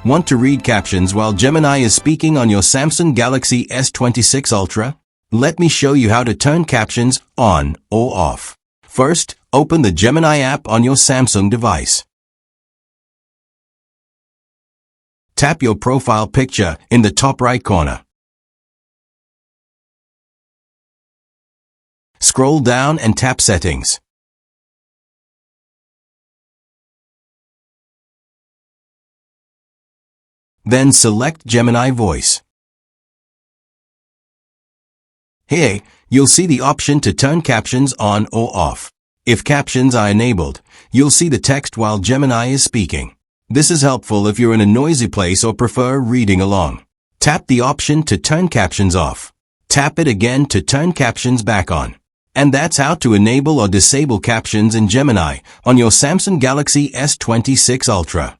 Want to read captions while Gemini is speaking on your Samsung Galaxy S26 Ultra? Let me show you how to turn captions on or off. First, open the Gemini app on your Samsung device. Tap your profile picture in the top right corner. Scroll down and tap Settings. Then select Gemini Voice. Here, you'll see the option to turn captions on or off. If captions are enabled, you'll see the text while Gemini is speaking. This is helpful if you're in a noisy place or prefer reading along. Tap the option to turn captions off. Tap it again to turn captions back on. And that's how to enable or disable captions in Gemini on your Samsung Galaxy S26 Ultra.